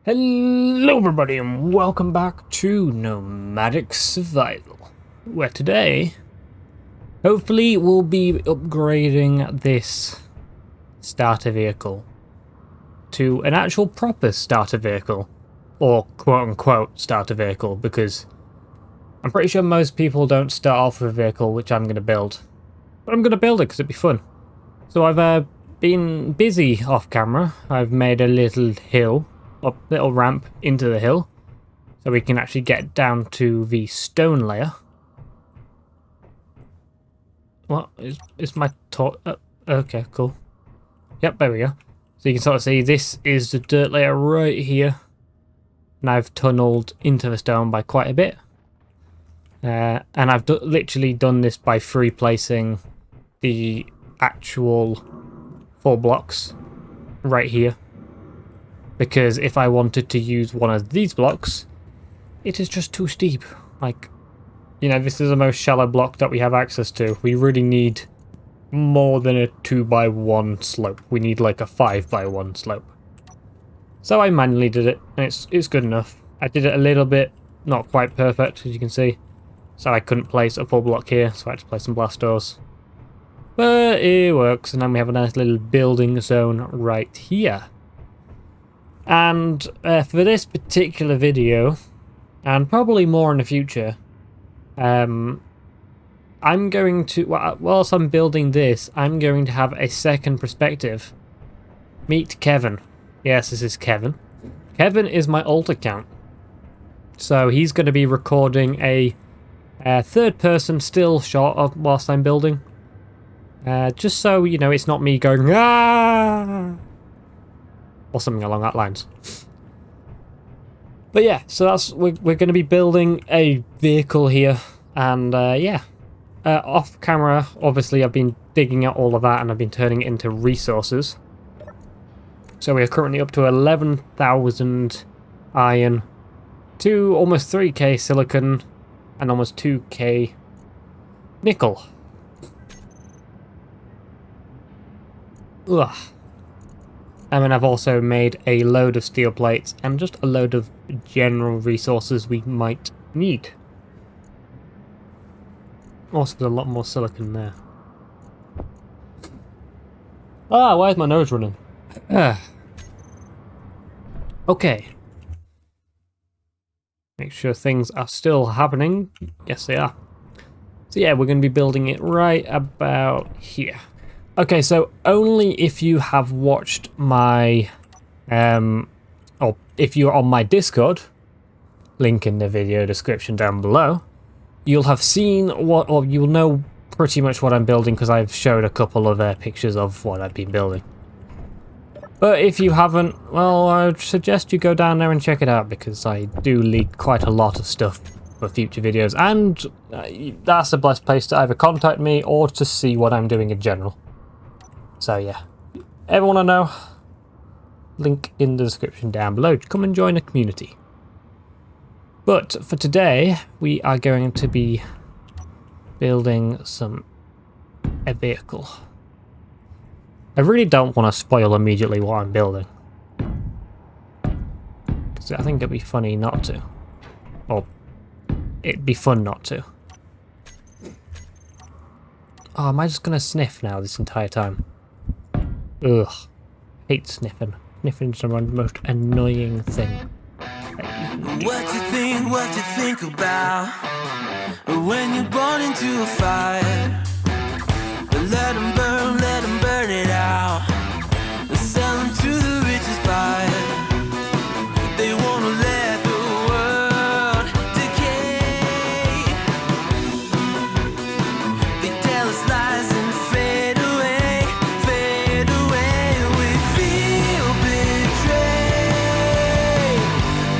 Hello everybody and welcome back to Nomadic Survival, where today, hopefully we'll be upgrading this starter vehicle to an actual proper starter vehicle, or quote-unquote starter vehicle, because I'm pretty sure most people don't start off with a vehicle which I'm going to build. But I'm going to build it because it'd be fun. So I've been busy off camera. I've made a little hill. A little ramp into the hill so we can actually get down to the stone layer. What is my okay, cool. Yep, there we go. So you can sort of see this is the dirt layer right here, and I've tunneled into the stone by quite a bit, and I've literally done this by free placing the actual 4 blocks right here. Because if I wanted to use one of these blocks, it is just too steep. Like, you know, this is the most shallow block that we have access to. We really need more than a 2x1 slope. We need like a 5x1 slope. So I manually did it, and it's good enough. I did it a little bit, not quite perfect, as you can see. So I couldn't place a full block here, so I had to place some blast doors. But it works, and then we have a nice little building zone right here. And for this particular video, and probably more in the future, I'm going to, whilst I'm building this, I'm going to have a second perspective. Meet Kevin. Yes, this is Kevin. Kevin is my alt account. So he's going to be recording a third person still shot of whilst I'm building. Just so, you know, it's not me going, ah! Or something along that lines. But yeah, so that's we're going to be building a vehicle here, and yeah, off camera obviously I've been digging out all of that and I've been turning it into resources. So we are currently up to 11,000 iron, to almost 3k silicon, and almost 2k nickel. Ugh. And then I've also made a load of steel plates and just a load of general resources we might need. Also, there's a lot more silicon there. Ah, why is my nose running? Okay. Make sure things are still happening. Yes, they are. So yeah, we're going to be building it right about here. Okay, so only if you have watched my, or if you're on my Discord, link in the video description down below, you'll have seen what, or you'll know pretty much what I'm building because I've showed a couple of pictures of what I've been building. But if you haven't, well, I'd suggest you go down there and check it out because I do leak quite a lot of stuff for future videos, and that's the best place to either contact me or to see what I'm doing in general. So yeah, everyone I know, link in the description down below. Come and join the community. But for today, we are going to be building a vehicle. I really don't want to spoil immediately what I'm building, because I think it'd be funny not to. Or it'd be fun not to. Oh, am I just going to sniff now this entire time? Ugh. Hate sniffing. Sniffing's the most annoying thing. What you think about when you're born into a fire? Let them burn it out. Sell them to the richest buyer. They wanna let the world decay. They tell us lies and fade away, fade away. We feel betrayed.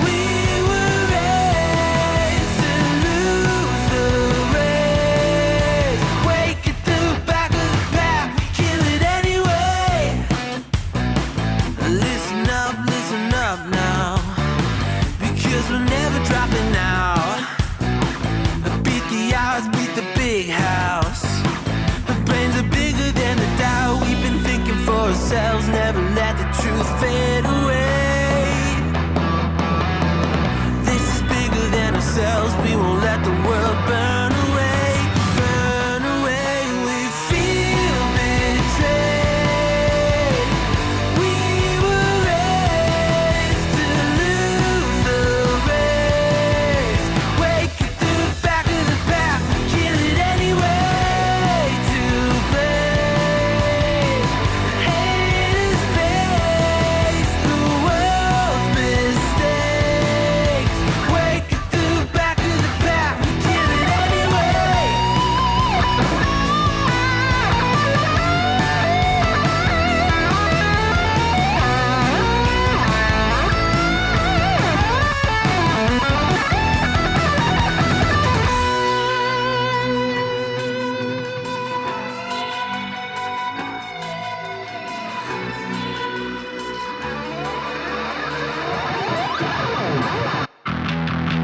We were raised to lose the race. Wake at the back of the pack, kill it anyway. Listen up now, because we're never dropping out. Beat the odds, beat the big house. The brains are bigger than the doubt. We've been thinking for ourselves, never let the truth fade away.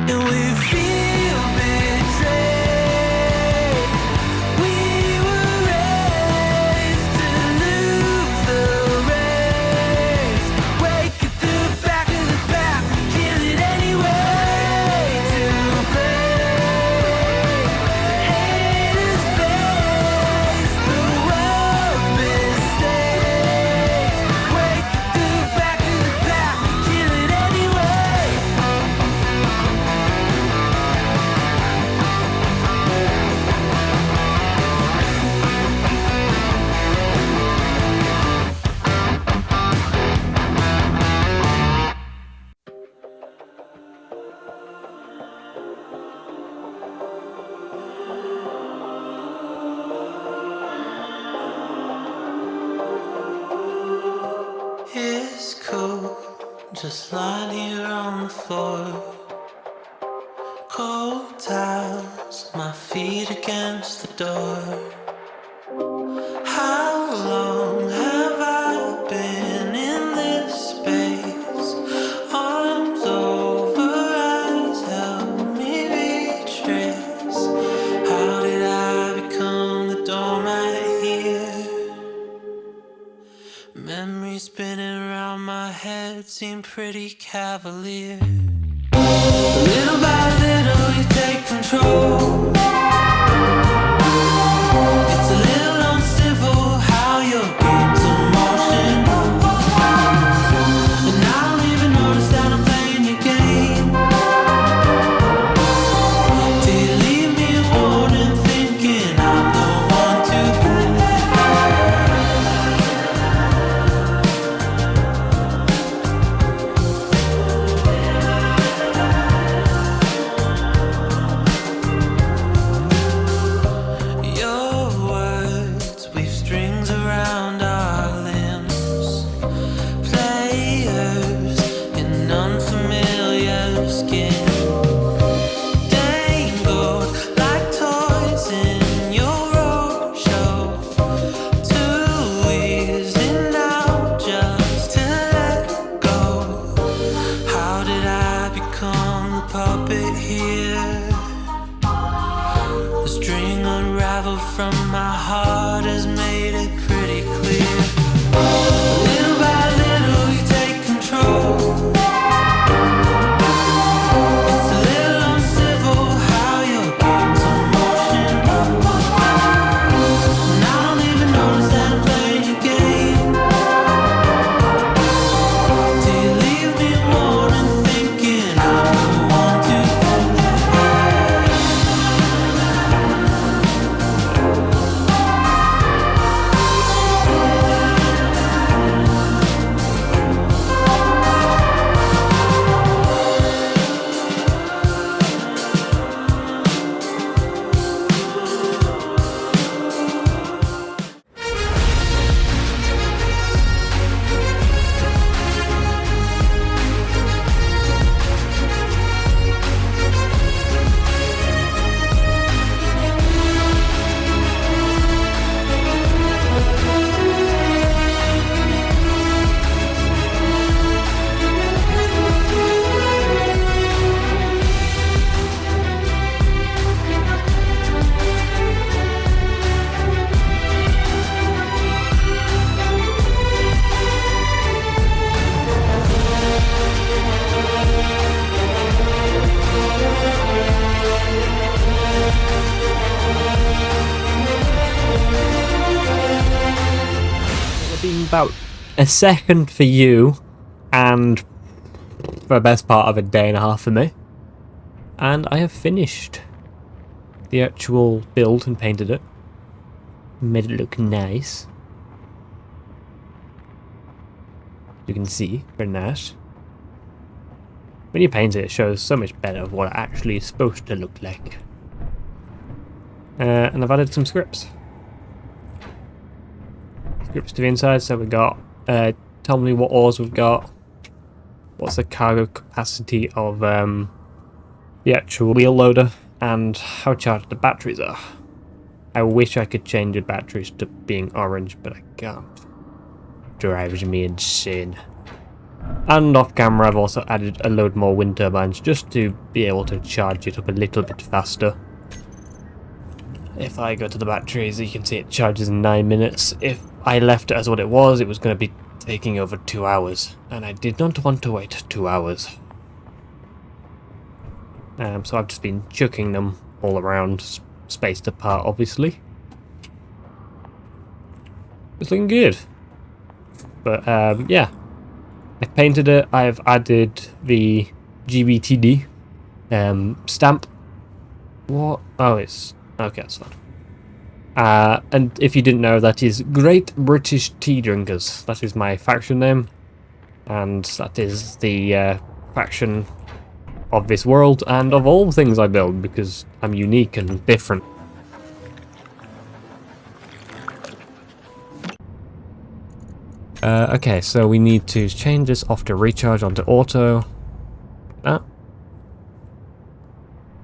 and we feel betrayed. We were raised to lose the race. Wake at the back of the pack, kill it anyway. To play, haters face the world's mistakes. Wake at the back of the pack, kill it anyway. It's cold, just lying here on the floor. Cold towels, my feet against the door. How long have I been in this space? Arms over eyes, help me retrace. How did I become the doormat here? Memories spinning around my head seem pretty cavalier. Little by little you take control. It's a little uncivil how your game's in motion. And I don't even notice that I'm playing your game. Till you leave me a warning thinking I'm the one to blame. Your words weave strings around our limbs. Players in unfamiliar skin. Dangled like toys in your roadshow. Too easy now just to let go. How did I become the puppet here? The string unraveled from my heart has made it pretty clear. Little by little you take control. It's a little uncivil how your game's in motion. And I don't even notice that I'm playing your game. Till you leave me warning thinking I'm the one to blame. Been about a second for you, and for the best part of a day and a half for me. And I have finished the actual build and painted it. Made it look nice. You can see, very nice. When you paint it, it shows so much better of what it actually is supposed to look like. And I've added some scripts. Scripts to the inside, so we got tell me what ores we've got, what's the cargo capacity of the actual wheel loader, and how charged the batteries are. I wish I could change the batteries to being orange, but I can't. Drives me insane. And off camera I've also added a load more wind turbines just to be able to charge it up a little bit faster. If I go to the batteries, you can see it charges in 9 minutes. If I left it as what it was going to be taking over 2 hours. And I did not want to wait 2 hours. So I've just been chucking them all around, spaced apart obviously. It's looking good. But yeah. I've painted it, I've added the GBTD stamp. What? Oh, it's... okay, that's fine. And if you didn't know, that is Great British Tea Drinkers. That is my faction name. And that is the faction of this world and of all things I build, because I'm unique and different. Okay, so we need to change this off to recharge onto auto. That.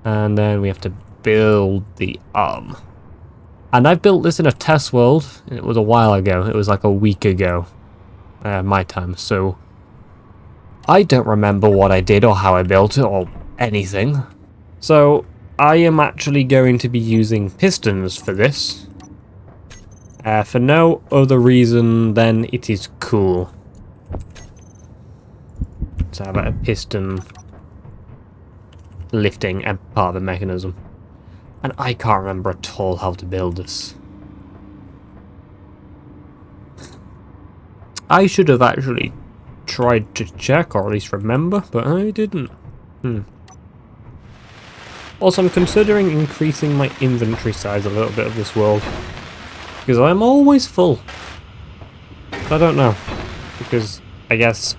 And then we have to build the arm. And I've built this in a test world. It was a while ago. It was like a week ago. My time. So I don't remember what I did or how I built it or anything. So I am actually going to be using pistons for this. For no other reason than it is cool to have a piston lifting and part of the mechanism. And I can't remember at all how to build this. I should have actually tried to check, or at least remember, but I didn't. Also, I'm considering increasing my inventory size a little bit of this world. Because I'm always full. I don't know. Because I guess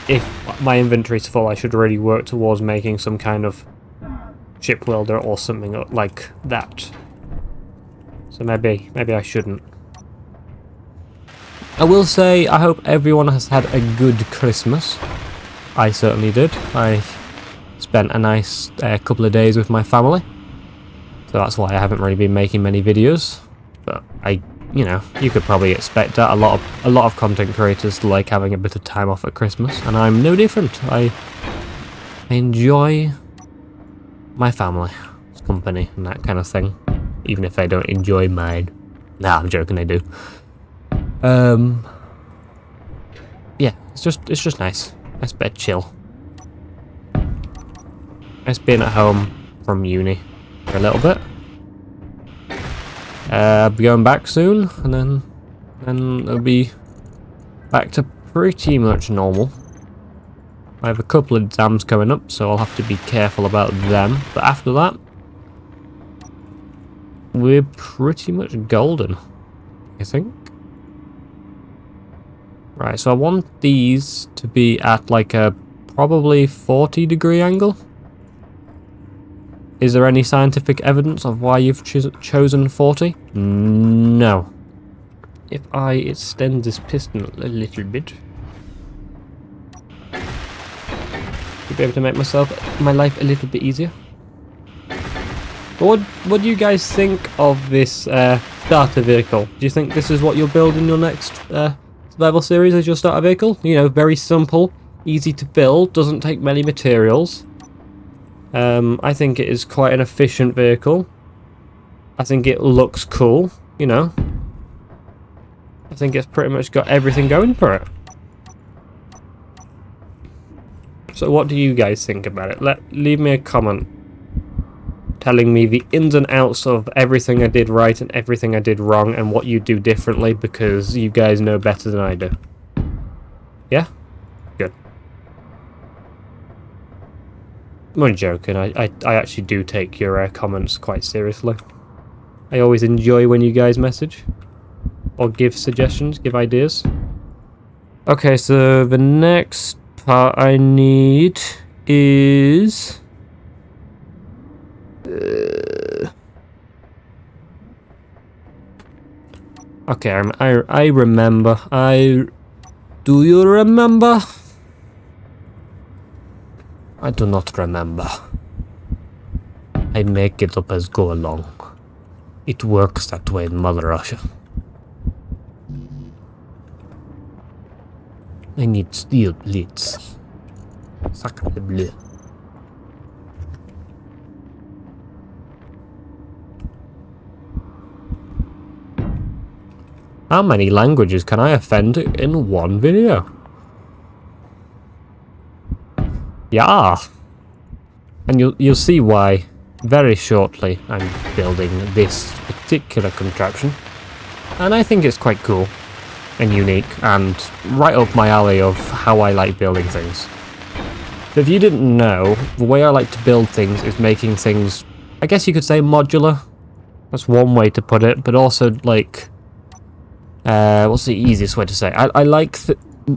if my inventory's full, I should really work towards making some kind of ship welder or something like that. So maybe I shouldn't. I will say I hope everyone has had a good Christmas. I certainly did. I spent a nice couple of days with my family. So that's why I haven't really been making many videos. But you know, you could probably expect that. A lot of content creators like having a bit of time off at Christmas, and I'm no different. I enjoy my family's company and that kind of thing, even if they don't enjoy mine. Nah, I'm joking, they do. Yeah, it's just nice. Nice bit of chill. Nice being at home from uni for a little bit. I'll be going back soon, and then it'll be back to pretty much normal. I have a couple of exams coming up, so I'll have to be careful about them. But after that, we're pretty much golden, I think. Right, so I want these to be at like a probably 40-degree angle. Is there any scientific evidence of why you've chosen 40? No. If I extend this piston a little bit, I'll be able to make my life a little bit easier. But what do you guys think of this starter vehicle? Do you think this is what you'll build in your next survival series as your starter vehicle? You know, very simple, easy to build, doesn't take many materials. I think it is quite an efficient vehicle. I think it looks cool, you know. I think it's pretty much got everything going for it. So what do you guys think about it? Leave me a comment telling me the ins and outs of everything I did right and everything I did wrong and what you do differently, because you guys know better than I do. Yeah? Good. I'm only joking. I actually do take your comments quite seriously. I always enjoy when you guys message or give suggestions, give ideas. Okay, so the next part I need is okay, I remember. Do you remember? I do not remember. I make it up as go along. It works that way in Mother Russia. I need steel plates. Sacre bleu. How many languages can I offend in one video? Yeah. And you'll see why very shortly. I'm building this particular contraption. And I think it's quite cool and unique and right up my alley of how I like building things. So if you didn't know, the way I like to build things is making things, I guess you could say modular. That's one way to put it, but also like, what's the easiest way to say? I like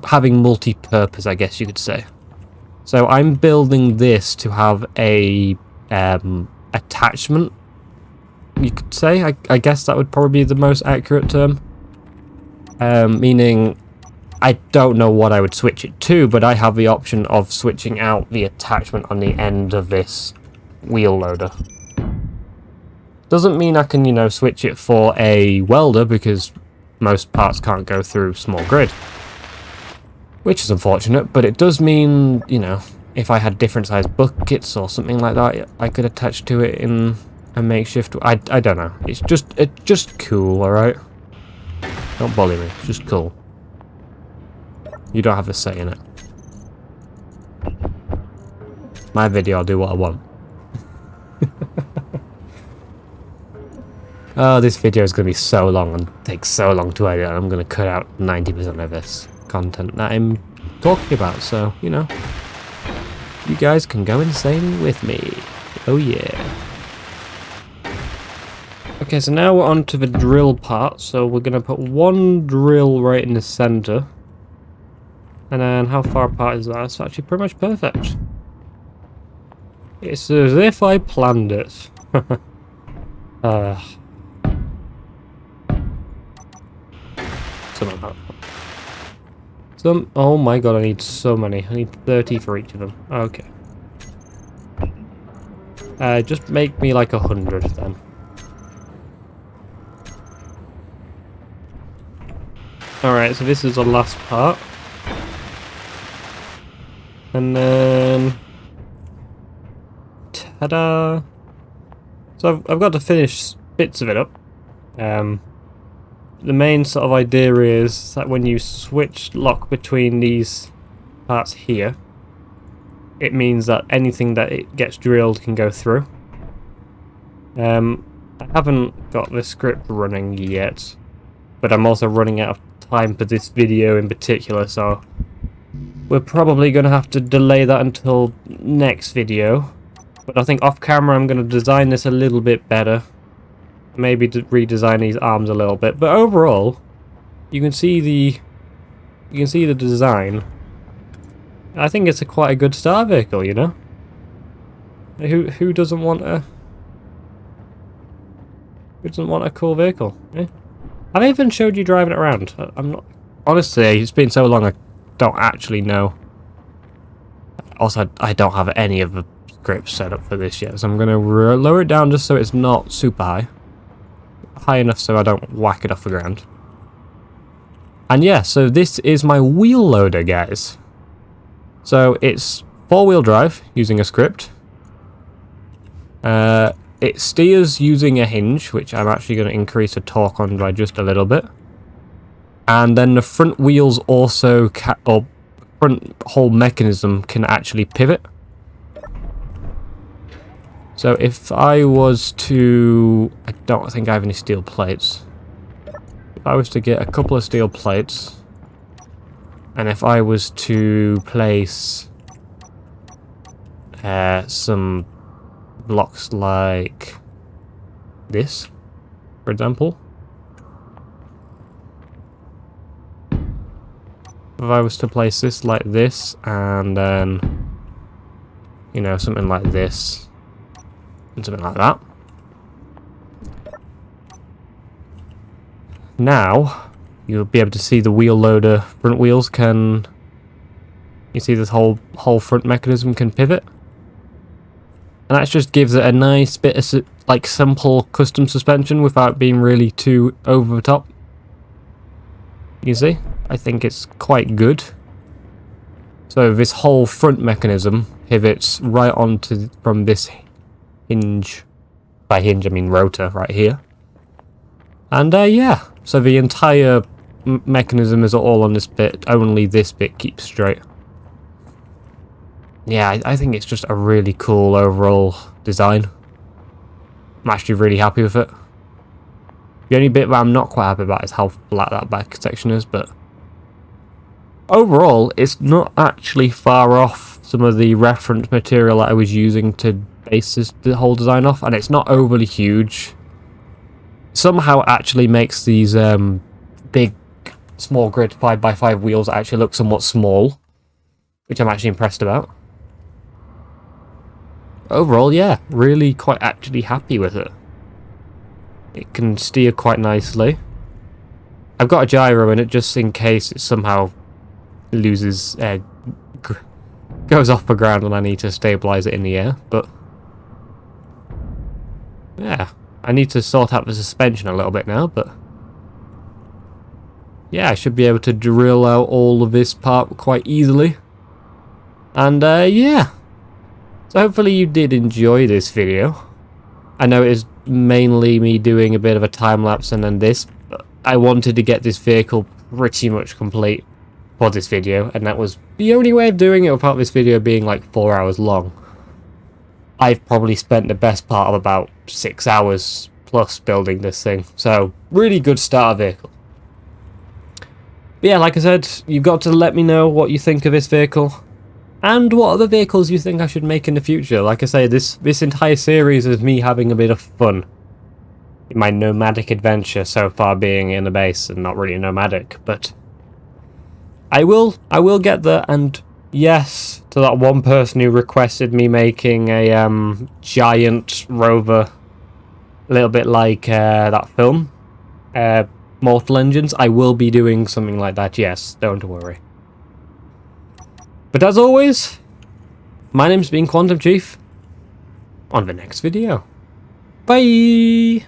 having multi-purpose, I guess you could say. So I'm building this to have a attachment, you could say. I guess that would probably be the most accurate term. Meaning, I don't know what I would switch it to, but I have the option of switching out the attachment on the end of this wheel loader. Doesn't mean I can, you know, switch it for a welder, because most parts can't go through small grid. Which is unfortunate, but it does mean, you know, if I had different sized buckets or something like that, I could attach to it in a makeshift. I don't know. It's just cool, alright? Don't bully me. It's just cool. You don't have a say in it. My video, I'll do what I want. Oh, this video is going to be so long and take so long to edit. I'm going to cut out 90% of this content that I'm talking about, so, you know, you guys can go insane with me. Oh yeah. Okay, so now we're on to the drill part. So we're going to put one drill right in the center. And then how far apart is that? It's actually pretty much perfect. It's as if I planned it. Something like that. Oh my god, I need so many. I need 30 for each of them. Okay. Just make me like 100 then. Alright, so this is the last part. And then... ta-da! So I've got to finish bits of it up. The main sort of idea is that when you switch lock between these parts here, it means that anything that it gets drilled can go through. I haven't got the script running yet, but I'm also running out of time for this video in particular, so we're probably going to have to delay that until next video. But I think off camera I'm going to design this a little bit better. Maybe to redesign these arms a little bit, but overall, you can see the design. I think it's quite a good star vehicle, you know. Who doesn't want a cool vehicle? Eh? I've even showed you driving it around. I'm not honestly. It's been so long, I don't actually know. Also, I don't have any of the scripts set up for this yet, so I'm gonna lower it down just so it's not super high. High enough so I don't whack it off the ground. And yeah, so this is my wheel loader, guys. So it's 4-wheel drive using a script. It steers using a hinge, which I'm actually going to increase the torque on by just a little bit. And then the front wheels also, or front whole mechanism can actually pivot. So if I was to... I don't think I have any steel plates. If I was to get a couple of steel plates, and if I was to place some blocks like this, for example. If I was to place this like this, and then, you know, something like this, and something like that. Now, you'll be able to see the wheel loader front wheels can... You see this whole front mechanism can pivot? And that just gives it a nice bit of, like, simple custom suspension without being really too over the top. You see? I think it's quite good. So this whole front mechanism pivots right onto from this hinge. By hinge I mean rotor right here. And yeah, so the entire mechanism is all on this bit, only this bit keeps straight. Yeah, I think it's just a really cool overall design. I'm actually really happy with it. The only bit that I'm not quite happy about is how flat that back section is, but overall, it's not actually far off some of the reference material that I was using to base the whole design off, and it's not overly huge. Somehow actually makes these big, small grid 5x5 wheels actually look somewhat small, which I'm actually impressed about. Overall, yeah, really quite actually happy with it. It can steer quite nicely. I've got a gyro in it just in case it somehow loses, goes off the ground and I need to stabilise it in the air, but yeah, I need to sort out the suspension a little bit now, but yeah, I should be able to drill out all of this part quite easily. And yeah, so hopefully you did enjoy this video. I know it is mainly me doing a bit of a time lapse and then this, but I wanted to get this vehicle pretty much complete for this video, and that was the only way of doing it without this video being like 4 hours long. I've probably spent the best part of about 6 hours plus building this thing, so really good starter vehicle. But yeah, like I said, you've got to let me know what you think of this vehicle, and what other vehicles you think I should make in the future. Like I say, this entire series is me having a bit of fun in my nomadic adventure so far, being in a base and not really nomadic, but I will get there. And yes, to that one person who requested me making a giant rover, a little bit like that film, Mortal Engines, I will be doing something like that, yes, don't worry. But as always, my name's been Quantum Chief. On the next video. Bye!